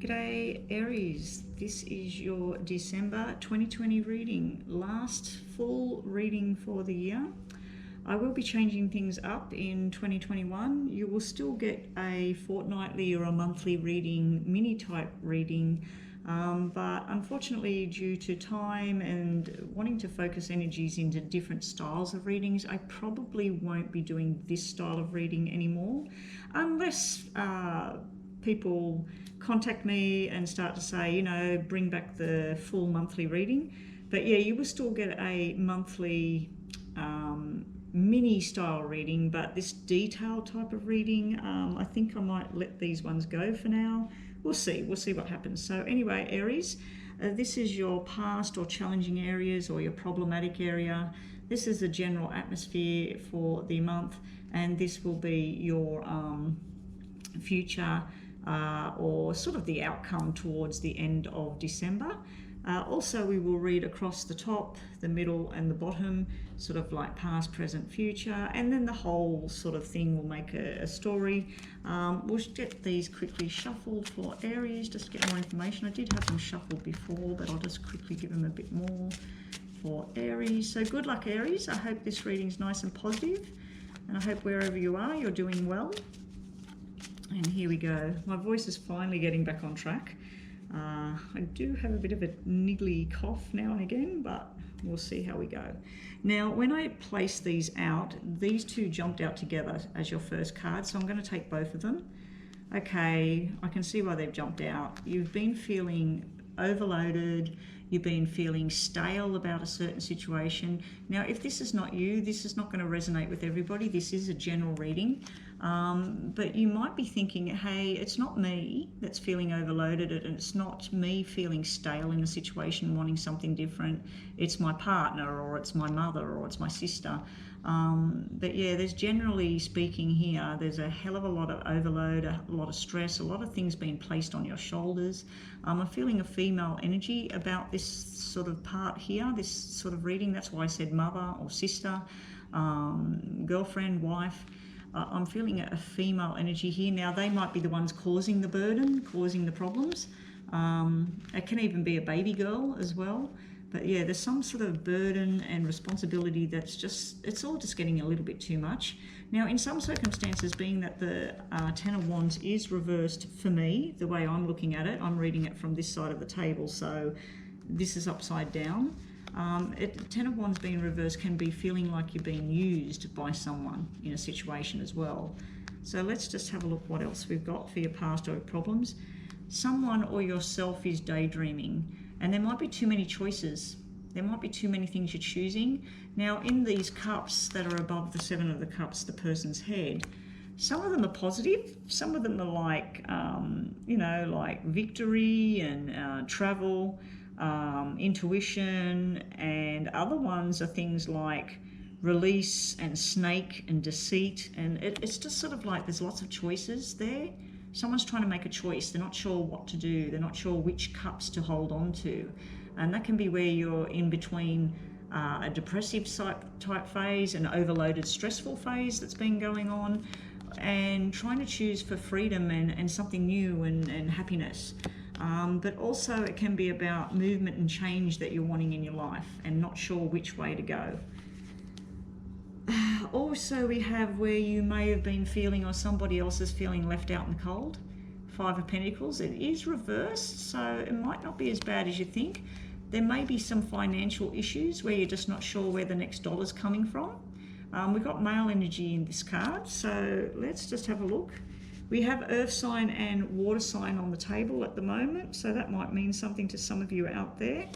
G'day Aries, this is your December 2020 reading, last full reading for the year. I will be changing things up in 2021. You will still get a fortnightly or a monthly reading, mini type reading, but unfortunately due to time and wanting to focus energies into different styles of readings, I probably won't be doing this style of reading anymore unless people contact me and start to say, bring back the full monthly reading. But yeah, you will still get a monthly mini style reading, but this detailed type of reading, I think I might let these ones go for now. We'll see what happens. So anyway, Aries, this is your past or challenging areas or your problematic area. This is the general atmosphere for the month, and this will be your future or sort of the outcome towards the end of December. Also, we will read across the top, the middle and the bottom, sort of like past, present, future, and then the whole sort of thing will make a story. We'll get these quickly shuffled for Aries, just to get more information. I did have them shuffled before, but I'll just quickly give them a bit more for Aries. So good luck, Aries. I hope this reading's nice and positive, and I hope wherever you are, you're doing well. And here we go. My voice is finally getting back on track. I do have a bit of a niggly cough now and again, but we'll see how we go. Now, when I place these out, these two jumped out together as your first card, so I'm going to take both of them. Okay, I can see why they've jumped out. You've been feeling overloaded. You've been feeling stale about a certain situation. Now, if this is not you, this is not going to resonate with everybody. This is a general reading. But you might be thinking, hey, it's not me that's feeling overloaded, and it's not me feeling stale in a situation, wanting something different. It's my partner, or it's my mother, or it's my sister. But yeah, there's generally speaking here, there's a hell of a lot of overload, a lot of stress, a lot of things being placed on your shoulders. I'm feeling a female energy about this sort of part here, this sort of reading. That's why I said mother or sister, girlfriend, wife. I'm feeling a female energy here. Now, they might be the ones causing the burden, causing the problems. It can even be a baby girl as well. But yeah, there's some sort of burden and responsibility that's it's all just getting a little bit too much. Now, in some circumstances, being that the Ten of Wands is reversed for me, the way I'm looking at it, I'm reading it from this side of the table, so this is upside down. Ten of Wands being reversed can be feeling like you're being used by someone in a situation as well. So let's just have a look what else we've got for your past or problems. Someone or yourself is daydreaming, and there might be too many choices. There might be too many things you're choosing. Now, in these cups that are above the Seven of the Cups, the person's head, some of them are positive. Some of them are like, like victory and travel, intuition, and other ones are things like release and snake and deceit. And it's just sort of like there's lots of choices there. Someone's trying to make a choice. They're not sure what to do. They're not sure which cups to hold on to. And that can be where you're in between a depressive type phase, an overloaded stressful phase that's been going on, and trying to choose for freedom and something new and happiness. But also it can be about movement and change that you're wanting in your life and not sure which way to go. Also, we have where you may have been feeling, or somebody else is feeling, left out in the cold. Five of Pentacles. It is reversed, so it might not be as bad as you think. There may be some financial issues where you're just not sure where the next dollar's coming from. We've got male energy in this card, so let's just have a look. We have earth sign and water sign on the table at the moment, so that might mean something to some of you out there.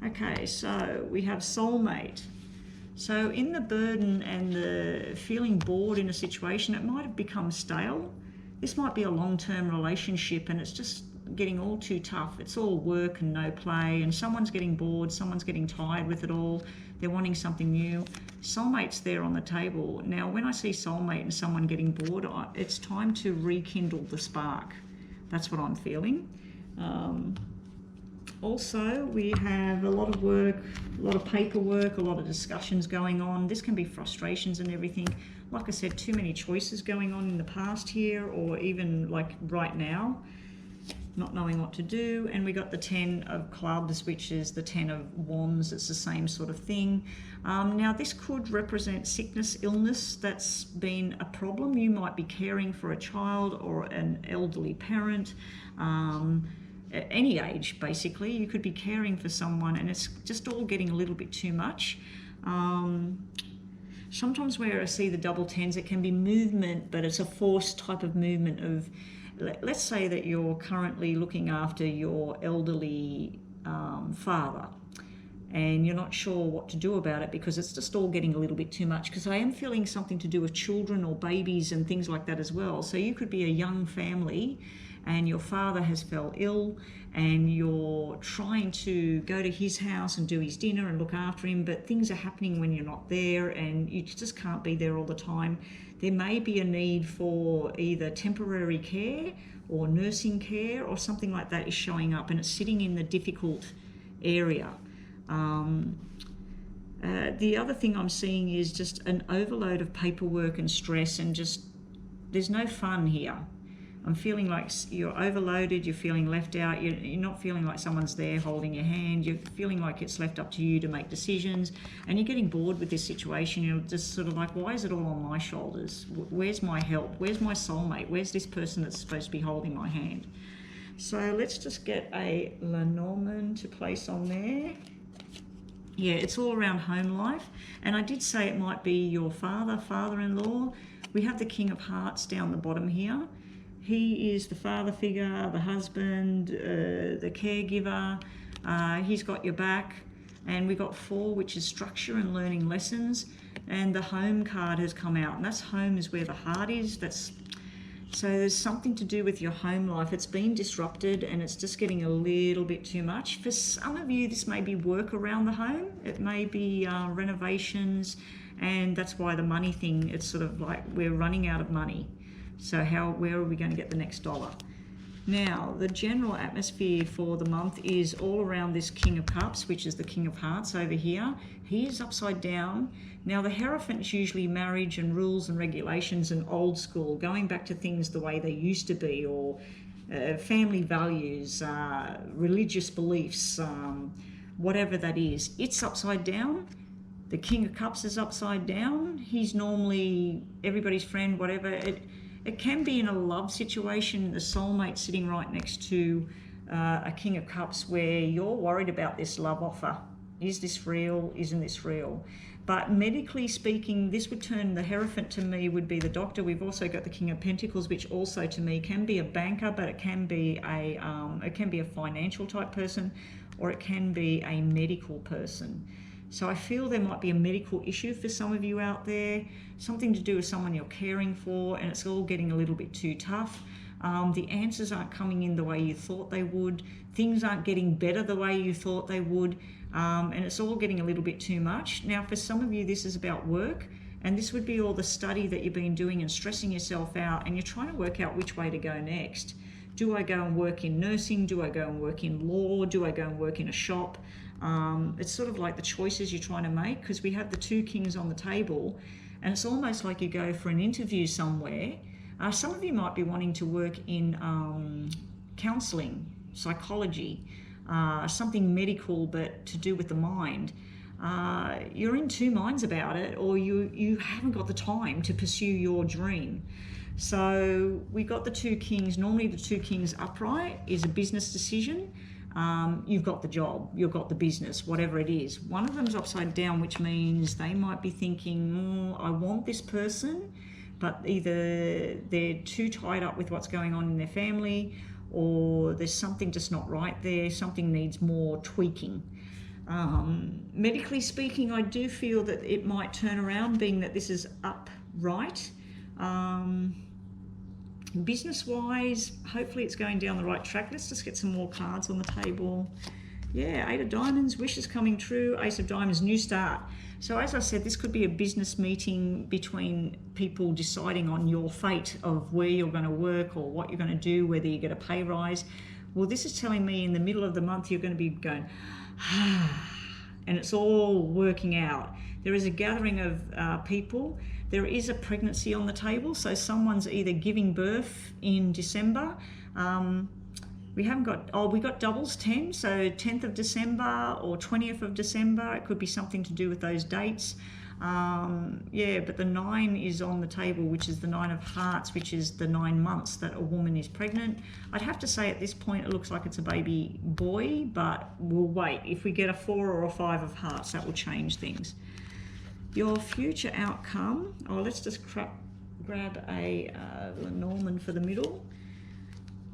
Okay, so we have soulmate. So in the burden and the feeling bored in a situation, it might have become stale. This might be a long-term relationship and it's just getting all too tough. It's all work and no play, and someone's getting bored, someone's getting tired with it all. They're wanting something new. Soulmate's there on the table. Now, when I see soulmate and someone getting bored, it's time to rekindle the spark. That's what I'm feeling. Also, we have a lot of work, a lot of paperwork, a lot of discussions going on. This can be frustrations and everything. Like I said, too many choices going on in the past here, or even like right now. not knowing what to do. And we got the 10 of clubs, which is the 10 of wands. It's the same sort of thing. Now this could represent sickness, illness that's been a problem. You might be caring for a child or an elderly parent, at any age basically. You could be caring for someone and it's just all getting a little bit too much. Sometimes where I see the double tens, it can be movement, but it's a forced type of movement of, let's say that you're currently looking after your elderly father and you're not sure what to do about it because it's just all getting a little bit too much, because I am feeling something to do with children or babies and things like that as well. So you could be a young family and your father has fell ill and you're trying to go to his house and do his dinner and look after him, but things are happening when you're not there and you just can't be there all the time. There may be a need for either temporary care or nursing care or something like that is showing up, and it's sitting in the difficult area. The other thing I'm seeing is just an overload of paperwork and stress, and just there's no fun here. I'm feeling like you're overloaded, you're feeling left out, you're not feeling like someone's there holding your hand, you're feeling like it's left up to you to make decisions, and you're getting bored with this situation. You're just sort of like, why is it all on my shoulders? Where's my help? Where's my soulmate? Where's this person that's supposed to be holding my hand? So let's just get a Lenormand to place on there. Yeah, it's all around home life. And I did say it might be your father, father-in-law. We have the King of Hearts down the bottom here. He is the father figure, the husband, the caregiver. He's got your back. And we got 4, which is structure and learning lessons. And the home card has come out. And that's home is where the heart is. So there's something to do with your home life. It's been disrupted and it's just getting a little bit too much. For some of you, this may be work around the home. It may be renovations. And that's why the money thing, it's sort of like we're running out of money. So where are we going to get the next dollar? Now, the general atmosphere for the month is all around this King of Cups, which is the King of Hearts over here. He is upside down. Now, the Hierophant is usually marriage and rules and regulations and old school, going back to things the way they used to be, or family values, religious beliefs, whatever that is. It's upside down. The King of Cups is upside down. He's normally everybody's friend, whatever. It can be in a love situation, the soulmate sitting right next to a King of Cups, where you're worried about this love offer. Is this real? Isn't this real? But medically speaking, this would turn the Hierophant to me would be the doctor. We've also got the King of Pentacles, which also to me can be a banker, but it can be a financial type person, or it can be a medical person. So I feel there might be a medical issue for some of you out there, something to do with someone you're caring for, and it's all getting a little bit too tough. The answers aren't coming in the way you thought they would. Things aren't getting better the way you thought they would. And it's all getting a little bit too much. Now, for some of you, this is about work, and this would be all the study that you've been doing and stressing yourself out, and you're trying to work out which way to go next. Do I go and work in nursing? Do I go and work in law? Do I go and work in a shop? It's sort of like the choices you're trying to make, because we have the 2 kings on the table, and it's almost like you go for an interview somewhere. Some of you might be wanting to work in counselling, psychology, something medical but to do with the mind. You're in 2 minds about it, or you haven't got the time to pursue your dream. So we got the 2 kings. Normally the 2 kings upright is a business decision. You've got the job, you've got the business, whatever it is. One of them's upside down, which means they might be thinking, I want this person, but either they're too tied up with what's going on in their family, or there's something just not right there, something needs more tweaking. Medically speaking, I do feel that it might turn around, being that this is upright. Business-wise, hopefully it's going down the right track. Let's just get some more cards on the table. Yeah, 8 of Diamonds, wishes coming true. Ace of Diamonds, new start. So as I said, this could be a business meeting between people deciding on your fate of where you're going to work or what you're going to do, whether you get a pay rise. Well, this is telling me in the middle of the month you're going to be going, and it's all working out. There is a gathering of people. There is a pregnancy on the table, so someone's either giving birth in December. We haven't got, oh, we got doubles 10, so 10th of December or 20th of December. It could be something to do with those dates. Yeah, but the 9 is on the table, which is the 9 of hearts, which is the 9 months that a woman is pregnant. I'd have to say at this point it looks like it's a baby boy, but we'll wait. If we get a 4 or a 5 of hearts, that will change things. Your future outcome, oh, let's just grab a Lenormand for the middle.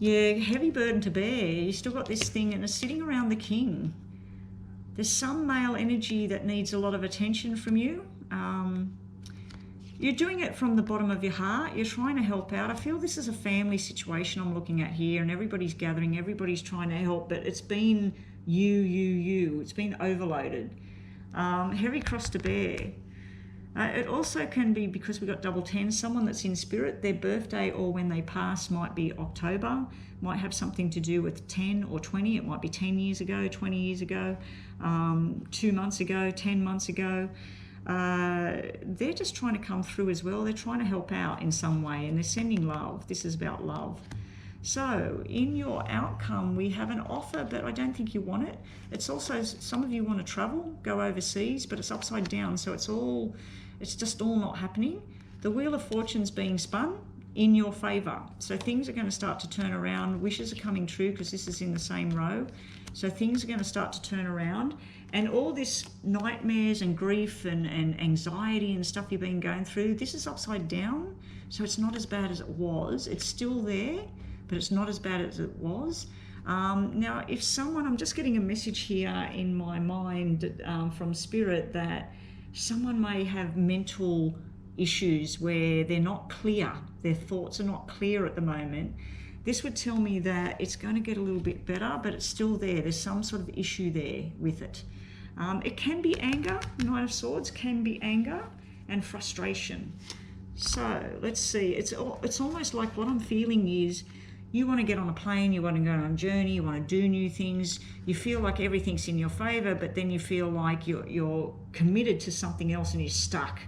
Yeah, heavy burden to bear. You still got this thing and it's sitting around the king. There's some male energy that needs a lot of attention from you. You're doing it from the bottom of your heart. You're trying to help out. I feel this is a family situation I'm looking at here, and everybody's gathering, everybody's trying to help, but it's been you. It's been overloaded. Heavy cross to bear. It also can be, because we've got double 10, someone that's in spirit, their birthday or when they pass might be October, might have something to do with 10 or 20. It might be 10 years ago, 20 years ago, 2 months ago, 10 months ago. They're just trying to come through as well. They're trying to help out in some way, and they're sending love. This is about love. So in your outcome, we have an offer, but I don't think you want it. It's also, some of you want to travel, go overseas, but it's upside down. So it's just all not happening. The Wheel of Fortune's being spun in your favor. So things are going to start to turn around. Wishes are coming true because this is in the same row. So things are going to start to turn around. And all this nightmares and grief and anxiety and stuff you've been going through, this is upside down. So it's not as bad as it was. It's still there, but it's not as bad as it was. Now, if someone, I'm just getting a message here in my mind from Spirit that someone may have mental issues where they're not clear, their thoughts are not clear at the moment. This would tell me that it's going to get a little bit better, but it's still there. There's some sort of issue there with it. It can be anger. Knight of Swords can be anger and frustration. So let's see. It's almost like what I'm feeling is you want to get on a plane, you want to go on a journey, you want to do new things. You feel like everything's in your favor, but then you feel like you're committed to something else and you're stuck.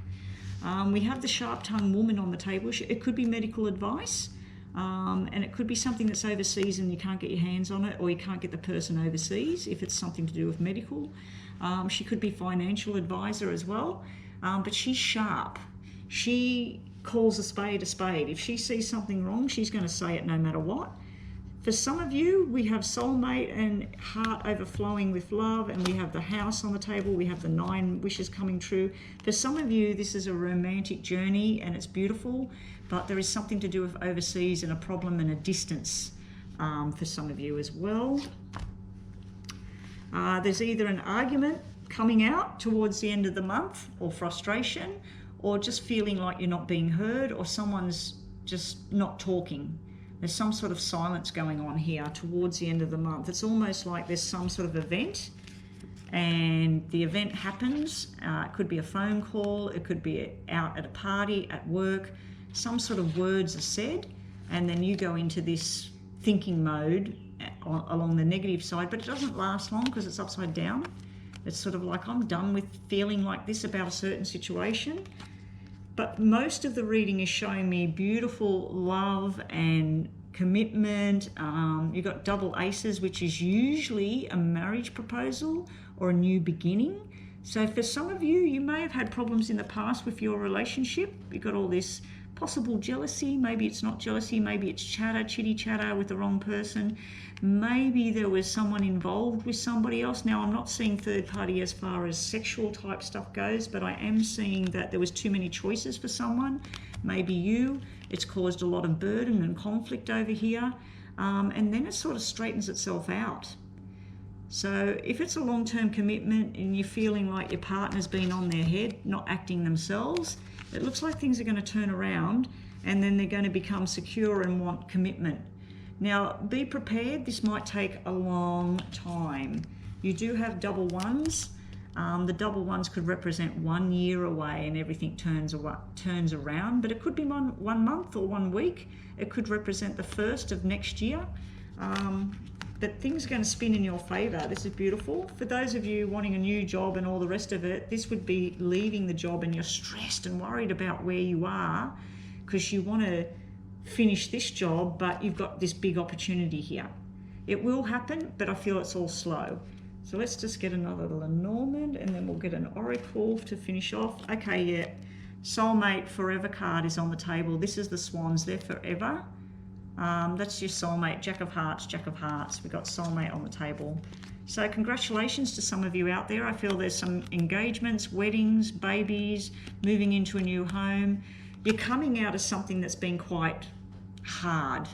We have the sharp-tongued woman on the table. It could be medical advice, and it could be something that's overseas and you can't get your hands on it, or you can't get the person overseas if it's something to do with medical. She could be financial advisor as well, but she's sharp. She calls a spade a spade. If she sees something wrong, she's going to say it no matter what. For some of you, we have soulmate and heart overflowing with love, and we have the house on the table. We have the 9 wishes coming true. For some of you, this is a romantic journey and it's beautiful, but there is something to do with overseas and a problem and a distance for some of you as well. There's either an argument coming out towards the end of the month, or frustration, or just feeling like you're not being heard, or someone's just not talking. There's some sort of silence going on here towards the end of the month. It's almost like there's some sort of event, and the event happens. It could be a phone call, it could be out at a party, at work. Some sort of words are said, and then you go into this thinking mode along the negative side, but it doesn't last long because it's upside down. It's sort of like, I'm done with feeling like this about a certain situation. But most of the reading is showing me beautiful love and commitment. You've got double aces, which is usually a marriage proposal or a new beginning. So for some of you, you may have had problems in the past with your relationship. You've got all this possible jealousy. Maybe it's not jealousy. Maybe it's chitty chatter with the wrong person. Maybe there was someone involved with somebody else. Now, I'm not seeing third party as far as sexual type stuff goes, but I am seeing that there was too many choices for someone. Maybe you. It's caused a lot of burden and conflict over here. And then it sort of straightens itself out. So if it's a long-term commitment and you're feeling like your partner's been on their head, not acting themselves, it looks like things are going to turn around, and then they're going to become secure and want commitment. Now, be prepared. This might take a long time. You do have double ones. The double ones could represent 1 year away and everything turns around, but it could be one month or 1 week. It could represent the 1st of next year. But things are going to spin in your favor. This is beautiful. For those of you wanting a new job and all the rest of it, this would be leaving the job and you're stressed and worried about where you are because you want to finish this job, but you've got this big opportunity here. It will happen, but I feel it's all slow. So let's just get another Lenormand, and then we'll get an Oracle to finish off. Okay, yeah. Soulmate Forever card is on the table. This is the Swans. They're forever. That's your soulmate. Jack of Hearts, Jack of Hearts. We've got soulmate on the table. So congratulations to some of you out there. I feel there's some engagements, weddings, babies, moving into a new home. You're coming out of something that's been quite hard.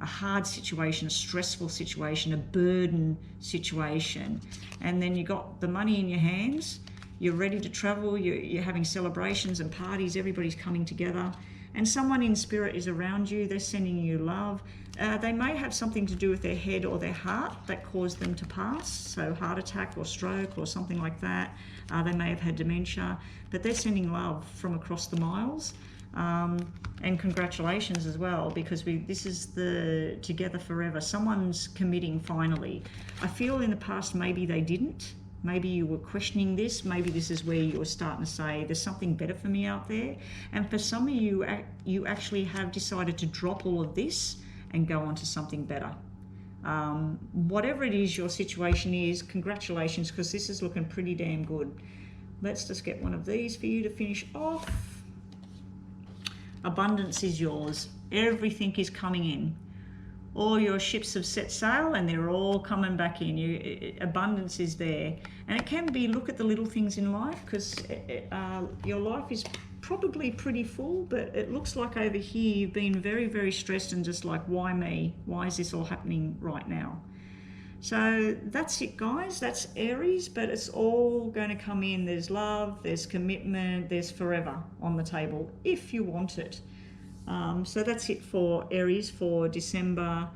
A hard situation, a stressful situation, a burden situation. And then you got the money in your hands. You're ready to travel. You're having celebrations and parties. Everybody's coming together. And someone in spirit is around you. They're sending you love. They may have something to do with their head or their heart that caused them to pass. So heart attack or stroke or something like that. They may have had dementia. But they're sending love from across the miles. And congratulations as well, because this is the together forever. Someone's committing finally. I feel in the past maybe they didn't. Maybe you were questioning this. Maybe this is where you were starting to say, there's something better for me out there. And for some of you, you actually have decided to drop all of this and go on to something better. Whatever it is your situation is, congratulations, because this is looking pretty damn good. Let's just get one of these for you to finish off. Abundance is yours. Everything is coming in. All your ships have set sail and they're all coming back in. Abundance is there. And it can be, look at the little things in life, because your life is probably pretty full, but it looks like over here you've been very, very stressed and just like, why me? Why is this all happening right now? So that's it, guys. That's Aries, but it's all going to come in. There's love, there's commitment, there's forever on the table if you want it. So that's it for Aries for December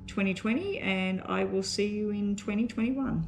2020, and I will see you in 2021.